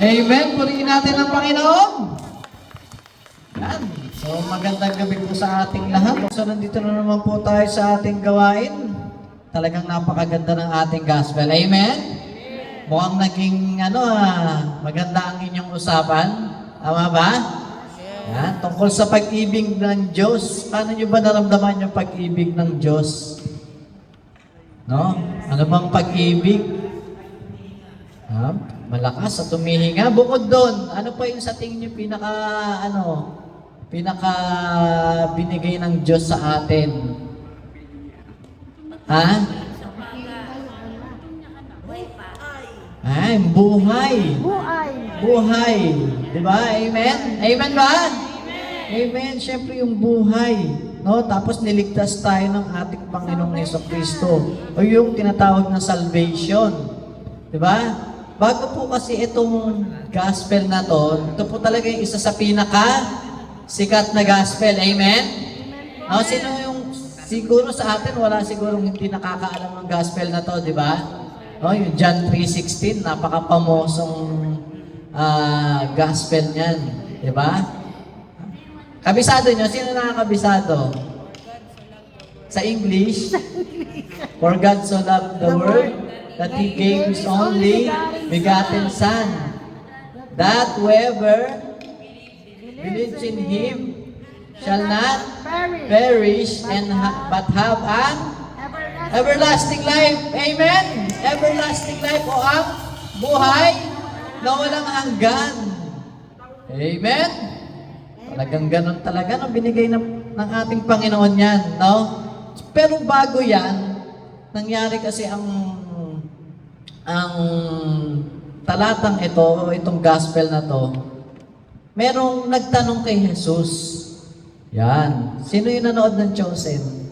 Amen. Purihin natin ang Panginoon. Yan. So, magandang gabi po sa ating lahat. So, nandito na naman po tayo sa ating gawain. Talagang napakaganda ng ating gospel. Amen? Mukhang naging, maganda ang inyong usapan. Tama ba? Yan. Tungkol sa pag-ibig ng Diyos. Paano nyo ba naramdaman yung pag-ibig ng Diyos? No? Ano bang pag-ibig? Malakas at tumihinga. Bukod doon, ano pa yung sa tingin nyo pinaka binigay ng Diyos sa atin? Ha? Ay, buhay. Buhay. Diba? Amen? Amen ba? Amen. Siyempre yung buhay. No? Tapos niligtas tayo ng ating Panginoong Jesucristo. O yung tinatawag na salvation. Diba? Bago po kasi itong gospel na to, ito po talaga yung isa sa sikat na gospel. Amen? No, sino yung, siguro sa atin, wala siguro hindi nakakaalam ng gospel na to, di ba? No, yung John 3:16, napaka-pamosong gospel niyan. Di ba? Kabisado nyo? Sino nakakabisado? Sa English? For God so loved the world, that He gave His only begotten Son, that whoever believes in Him shall not perish but have an everlasting life. Amen? Everlasting life o ang buhay na walang hanggan. Amen? Talagang ganun talaga, no? Binigay ng ating Panginoon yan, no? Pero bago yan, nangyari kasi ang talatang ito, o itong gospel na to, merong nagtanong kay Jesus. Yan. Sino yung nanood ng Chosen?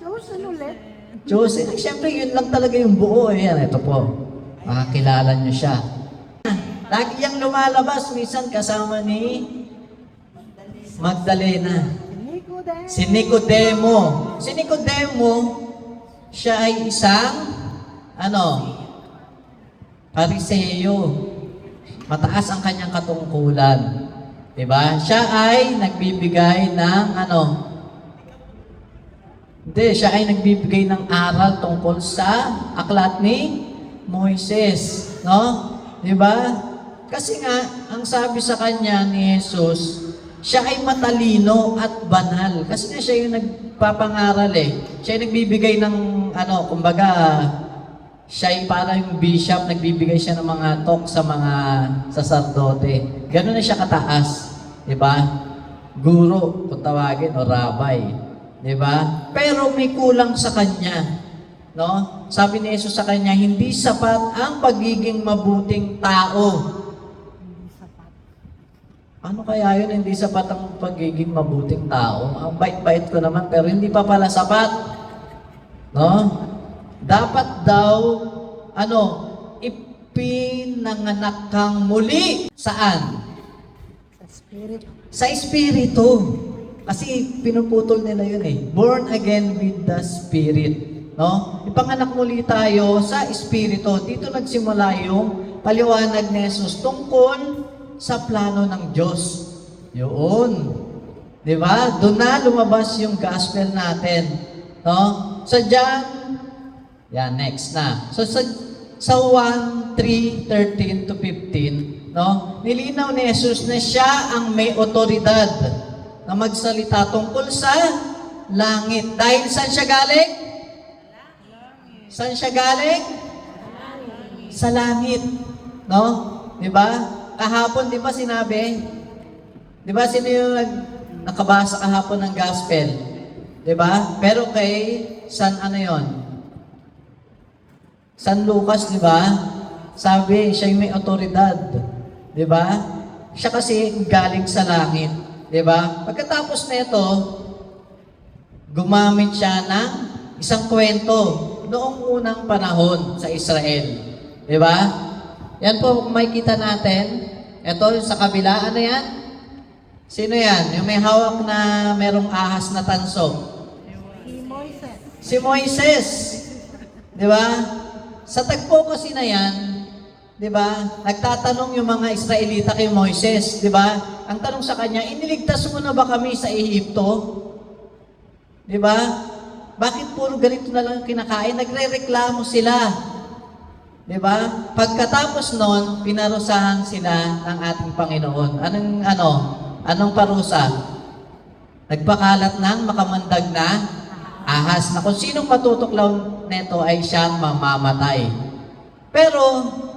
Chosen ulit? Chosen. Siyempre, yun lang talaga yung buo. Yan, ito po. Makakilala nyo siya. Lagi yung lumalabas, minsan kasama ni Magdalena. Si Nicodemo. Si Nicodemo, siya ay isang, Pariseo. Mataas ang kanyang katungkulan. Diba? Siya ay nagbibigay ng siya ay nagbibigay ng aral tungkol sa aklat ni Moises. No? Diba? Kasi nga, ang sabi sa kanya ni Jesus, siya ay matalino at banal. Kasi nga siya yung nagpapangaral Siya ay nagbibigay ng, siya ay parang bishop, nagbibigay siya ng mga talk sa mga saserdote. Gano'n na siya kataas. Diba? Guro, kung tawagin, o rabbi. Diba? Pero may kulang sa kanya. No? Sabi ni Jesus sa kanya, hindi sapat ang pagiging mabuting tao. Ano kaya yun, hindi sapat ang pagiging mabuting tao? Ang bait-bait ko naman, pero hindi pa pala sapat. No? Dapat daw, ipinanganak kang muli. Saan? Sa Spirit. Sa Espiritu. Kasi pinuputol nila yun Born again with the Spirit. No? Ipanganak muli tayo sa Espiritu. Dito nagsimula yung paliwanag ni Jesus tungkol sa plano ng Diyos. Yun. Diba? Doon na lumabas yung gospel natin. No? Sa John, next na. So, sa 1:3:13 to 15, no? Nilinaw ni Jesus na siya ang may otoridad na magsalita tungkol sa langit. Dahil saan siya galing? Saan siya galing? Sa langit. No? Diba? Kahapon, di ba sinabi? Di ba sino yung nakabasa kahapon ng gospel? Di ba? Pero kay yon? San Lucas, di ba? Sabi, siya yung may otoridad. Di ba? Siya kasi galing sa langit. Di ba? Pagkatapos nito, gumamit siya ng isang kwento noong unang panahon sa Israel. Di ba? Yan po, kung makikita natin, ito sa kabila, ano yan? Sino yan? Yung may hawak na merong ahas na tanso. Si Moises. Si Moises. Di ba? Sa tagpo kasi na yan, Di ba? Nagtatanong yung mga Israelita kay Moises, di ba? Ang tanong sa kanya, iniligtas mo na ba kami sa Ehipto? Di ba? Bakit puro ganito na lang kinakain? Nagre-reklamo sila. Di ba? Pagkatapos noon, pinarusahan sila ng ating Panginoon. Anong parusa? Nagpakalat ng makamandag na ahas na kung sinong matutuklaw neto ay siyang mamamatay. Pero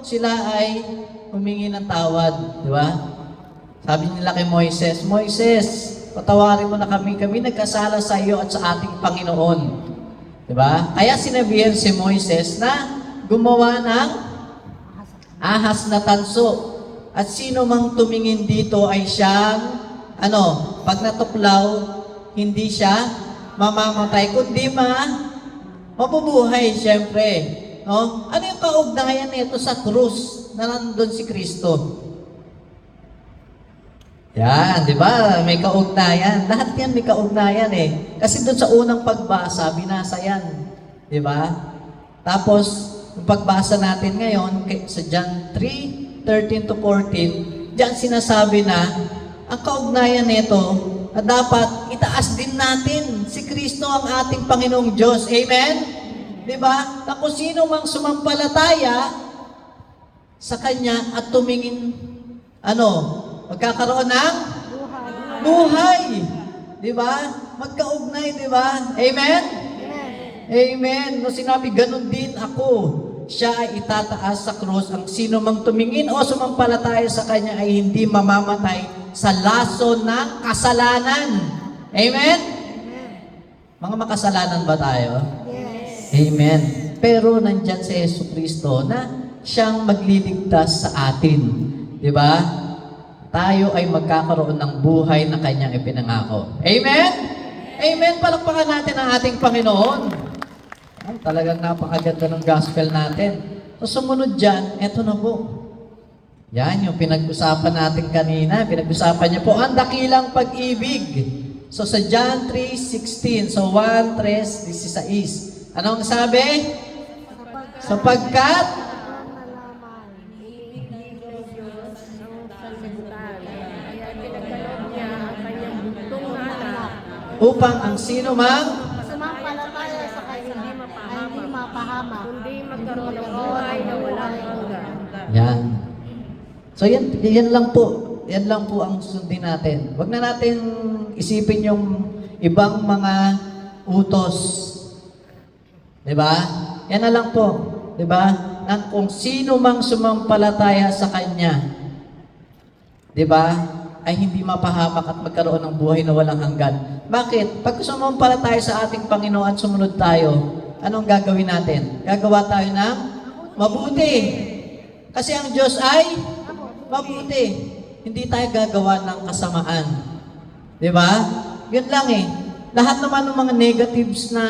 sila ay humingi ng tawad, di ba? Sabi nila kay Moises, Moises, patawarin mo na kami nagkasala sa iyo at sa ating Panginoon. Di ba? Kaya sinabihan si Moises na gumawa ng ahas na tanso. At sino mang tumingin dito ay siyang, pag natuklaw, hindi siya mamamatay, kundi mabubuhay, siyempre. No? Ano yung kaugnayan nito sa krus na nandun si Kristo? Yan, di ba? May kaugnayan. Lahat yan may kaugnayan eh. Kasi doon sa unang pagbasa, binasa yan. Di ba? Tapos, yung pagbasa natin ngayon, sa John 3:13 to 14, diyan sinasabi na, ang kaugnayan nito, na dapat itaas din natin si Kristo ang ating Panginoong Diyos. Amen? Diba? Na kung sino mang sumampalataya sa Kanya at tumingin, magkakaroon ng buhay. Diba? Magkaugnay, diba? Amen? Amen. No, sinabi, ganun din ako. Siya ay itataas sa krus. Ang sino mang tumingin o sumampalataya sa Kanya ay hindi mamamatay sa laso ng kasalanan. Amen? Mga makasalanan ba tayo? Amen. Pero nandyan si Jesucristo na siyang magliligtas sa atin. Di ba? Tayo ay magkakaroon ng buhay na Kanyang ipinangako. Amen? Amen. Palakpakan natin ang ating Panginoon. Talagang napakaganda ng gospel natin. So sumunod dyan, eto na po. Yan yung pinag-usapan natin kanina. Pinag-usapan niya po ang dakilang pag-ibig. So sa John 3:16, so 1:3-16. Anong sabi? Sapagkat upang ang sino mang Sumampalataya sa Kanya ay hindi mapahama, kundi magkaroon ng buhay na walang hanggan. yan. So yan lang po. Yan lang po ang sundin natin. Huwag na natin isipin yung ibang mga utos. Diba? Yan na lang po. Diba? Nang kung sino mang sumampalataya sa Kanya, diba? Ay hindi mapahamak at magkaroon ng buhay na walang hanggan. Bakit? Pag sumampalataya sa ating Panginoon at sumunod tayo, anong gagawin natin? Gagawa tayo ng mabuti. Kasi ang Diyos ay mabuti. Hindi tayo gagawa ng kasamaan. Diba? Yun lang eh. Lahat naman ng mga negatives na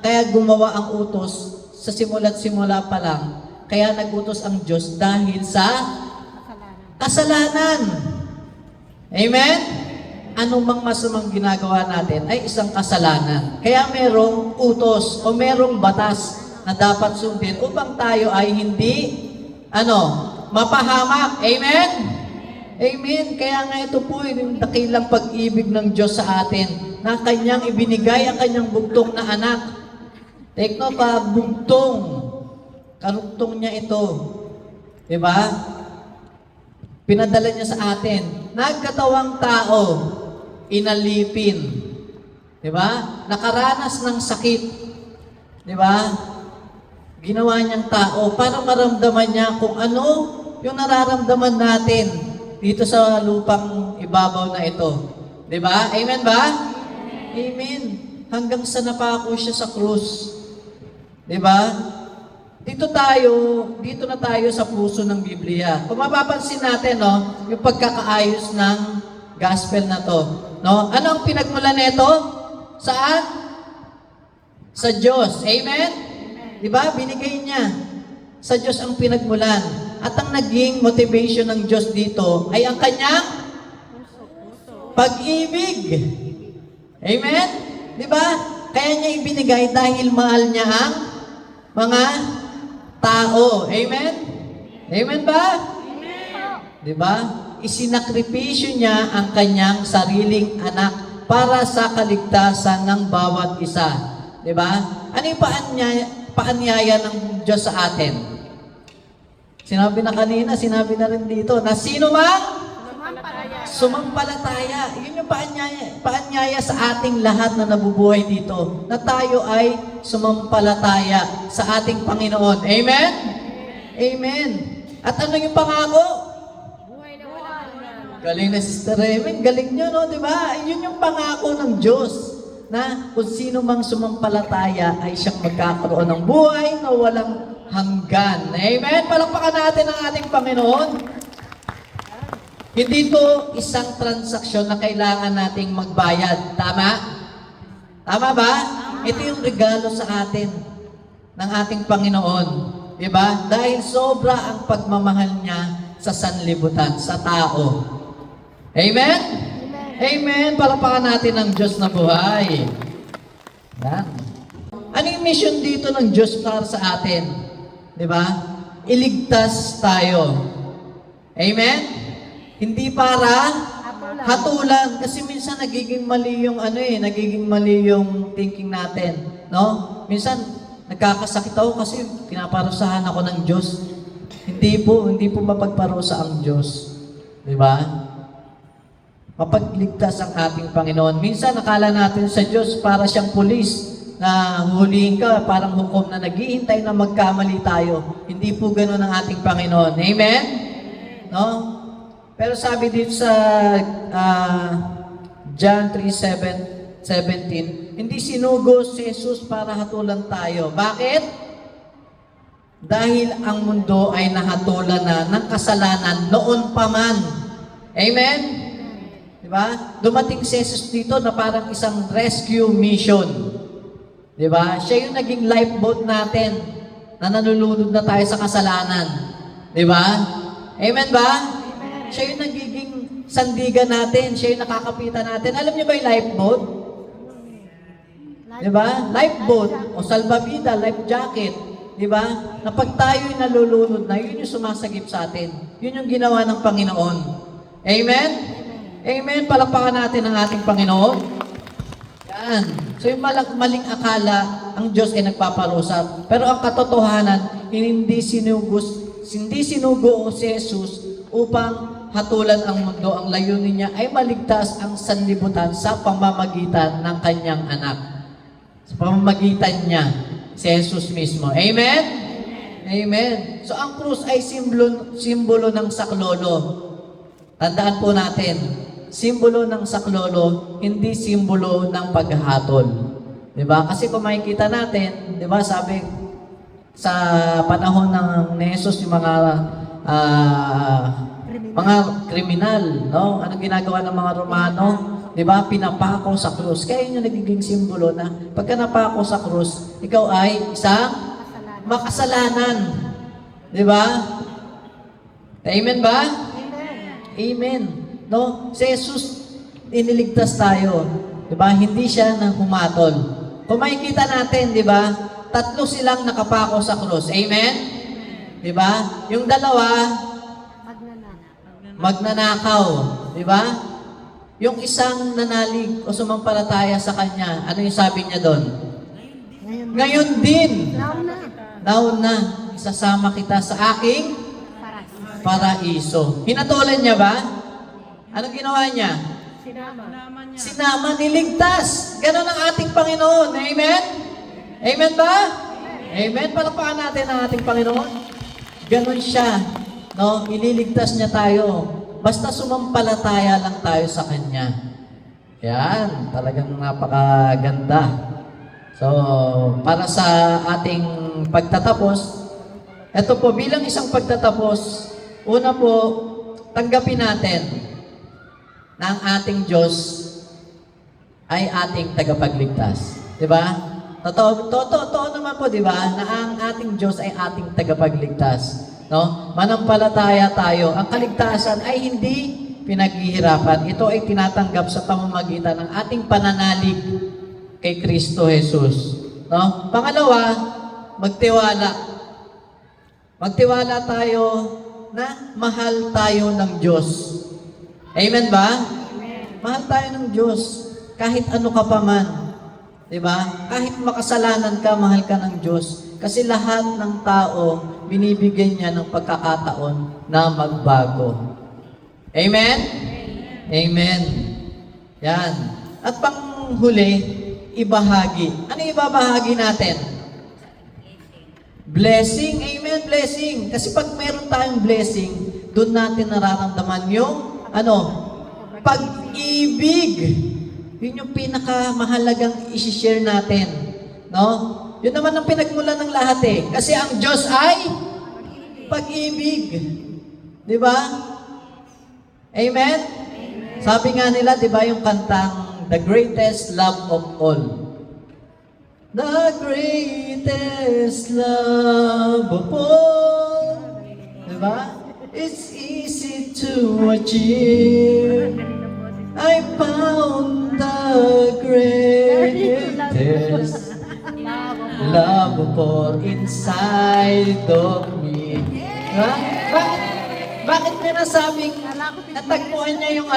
kaya gumawa ang utos sa simula't simula pa lang, kaya nagutos ang Diyos dahil sa kasalanan. Amen? Anumang masamang ginagawa natin ay isang kasalanan. Kaya merong utos o merong batas na dapat sundin upang tayo ay hindi, mapahamak. Amen? Amen. Kaya nga ito po yung dakilang pag-ibig ng Diyos sa atin na Kanyang ibinigay ang Kanyang bugtong na anak. Take note pa, bugtong. Karugtong niya ito. Diba? Pinadala niya sa atin. Nagkatawang tao, inalipin. Diba? Nakaranas ng sakit. Diba? Ginawa niyang tao para maramdaman niya kung ano yung nararamdaman natin dito sa lupang ibabaw na ito. Diba? Amen ba? Amen. Hanggang sa napako siya sa krus. Diba? Dito na tayo sa puso ng Biblia. Kung mapapansin natin, yung pagkakaayos ng gospel na to. No? Ano ang pinagmulan nito? Saan? Sa Diyos. Amen? Diba? Binigay niya. Sa Diyos ang pinagmulan. At ang naging motivation ng Diyos dito ay ang kanyang pag-ibig. Amen? Diba? Kaya niya ibinigay dahil mahal niya ang mga tao. Amen? Amen ba? Di ba? Isinakripisyo niya ang kanyang sariling anak para sa kaligtasan ng bawat isa. Di ba? Ano yung paanyaya ng Diyos sa atin? Sinabi na kanina, sinabi na rin dito, na sino mang sumampalataya. Yun yung paanyaya sa ating lahat na nabubuhay dito, na tayo ay sumampalataya sa ating Panginoon. Amen? Amen. At ano yung pangako? Buhay na walang hanggan. Galing na Sister Remen, galing nyo, no? Di ba? Yun yung pangako ng Diyos, na kung sino mang sumampalataya ay siyang magkakaroon ng buhay na walang hanggan. Amen? Palakpakan natin ang ating Panginoon. Hindi ito isang transaksyon na kailangan nating magbayad. Tama? Tama ba? Ito yung regalo sa atin ng ating Panginoon. Diba? Dahil sobra ang pagmamahal niya sa sanlibutan, sa tao. Amen? Amen. Palakpakan natin ang Diyos na buhay. Yan. Ano yung mission dito ng Diyos para sa atin? Diba? Iligtas tayo. Amen? Hindi para hatulan. Kasi minsan nagiging mali yung nagiging mali yung thinking natin. No? Minsan, nagkakasakit ako kasi pinaparusahan ako ng Diyos. Hindi po mapagparusa ang Diyos. Di ba? Mapagligtas ang ating Panginoon. Minsan, nakala natin sa Diyos para siyang pulis na hulihin ka, parang hukom na naghihintay na magkamali tayo. Hindi po ganoon ang ating Panginoon. Amen? No? Pero sabi dito sa John 3:17, hindi sinugo si Jesus para hatulan tayo. Bakit? Dahil ang mundo ay nahatulan na ng kasalanan noon pa man. Amen? Diba? Dumating si Jesus dito na parang isang rescue mission. Diba? Siya yung naging lifeboat natin na nanulunod na tayo sa kasalanan. Diba? Amen ba? Siya yung nagiging sandigan natin. Siya yung nakakapitan natin. Alam niyo ba yung lifeboat? Diba? Lifeboat o salbabida, life jacket. Diba? Na pag tayo'y nalulunod na, yun yung sumasagip sa atin. Yun yung ginawa ng Panginoon. Amen? Amen. Palakpakan natin ang ating Panginoon. Yan. So yung maling akala, ang Diyos ay nagpaparusa. Pero ang katotohanan, hindi sinugo si Jesus upang hatulan ang mundo. Ang layunin niya ay maligtas ang sanlibutan sa pamamagitan ng kanyang anak. Sa pamamagitan niya, si Jesus mismo. Amen? Amen. So ang krus ay simbolo ng saklolo. Tandaan po natin, simbolo ng saklolo, hindi simbolo ng paghahatol. Diba? Kasi kung makikita natin, diba, sabi, sa panahon ng Jesus, yung mga kriminal, no? Anong ginagawa ng mga Romano? Diba? Pinapako sa krus. Kaya yun yung nagiging simbolo na pagka napako sa krus, ikaw ay isang makasalanan. Diba? Amen ba? Amen. No? Si Jesus, iniligtas tayo. Diba? Hindi siya nang humatol. Kung makikita natin, diba? 3 silang nakapako sa krus. Amen? Diba? Yung dalawa, magnanakaw. Diba? Yung isang nanalig o sumampalataya sa kanya, ano yung sabi niya doon? Ngayon din. Now na. Isasama kita sa aking paraiso. Hinatulan niya ba? Anong ginawa niya? Sinama, niligtas. Ganon ang ating Panginoon. Amen? Amen ba? Amen. Palakpakan natin ang ating Panginoon. Ganon siya. No? Ililigtas niya tayo. Basta sumampalataya lang tayo sa Kanya. Yan. Talagang napakaganda. So, para sa ating pagtatapos, ito po, bilang isang pagtatapos, una po, tanggapin natin na ang ating Diyos ay ating tagapagligtas. Diba? Totoo naman po, diba? Na ang ating Diyos ay ating tagapagligtas. No? Manampalataya tayo. Ang kaligtasan ay hindi pinaghihirapan. Ito ay tinatanggap sa pamamagitan ng ating pananalig kay Kristo Jesus. No? Pangalawa, magtiwala. Magtiwala tayo na mahal tayo ng Diyos. Amen ba? Mahal tayo ng Diyos. Kahit ano ka pa man. Diba? Kahit makasalanan ka, mahal ka ng Diyos. Kasi lahat ng tao, binibigyan niya ng pagkakataon na magbago. Amen? Amen. Yan. At panghuli, ibahagi. Ano ibabahagi natin? Blessing. Amen, blessing. Kasi pag meron tayong blessing, doon natin nararamdaman yung, pag-ibig. Yun yung pinakamahalagang isi-share natin. No? Yun naman ang pinagmulan ng lahat eh. Kasi ang Diyos ay pag-ibig. Di ba? Amen? Sabi nga nila, di ba yung kantang The Greatest Love of All. The greatest love of all. Di ba? It's easy to achieve. I found the greatest love of all inside of me. Ha? Bakit niya nasabing natagpuan niya yung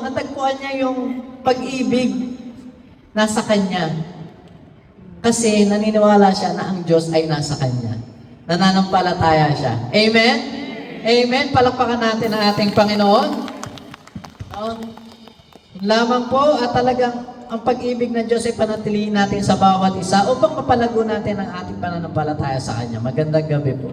natagpuan niya yung pag-ibig nasa kanya? Kasi naniniwala siya na ang Diyos ay nasa kanya. Nananampalataya siya. Amen? Amen? Palakpakan natin ang ating Panginoon. Yun lamang po at talagang ang pag-ibig ng Diyos ay panatilihin natin sa bawat isa upang mapalago natin ang ating pananampalataya sa Kanya. Magandang gabi po.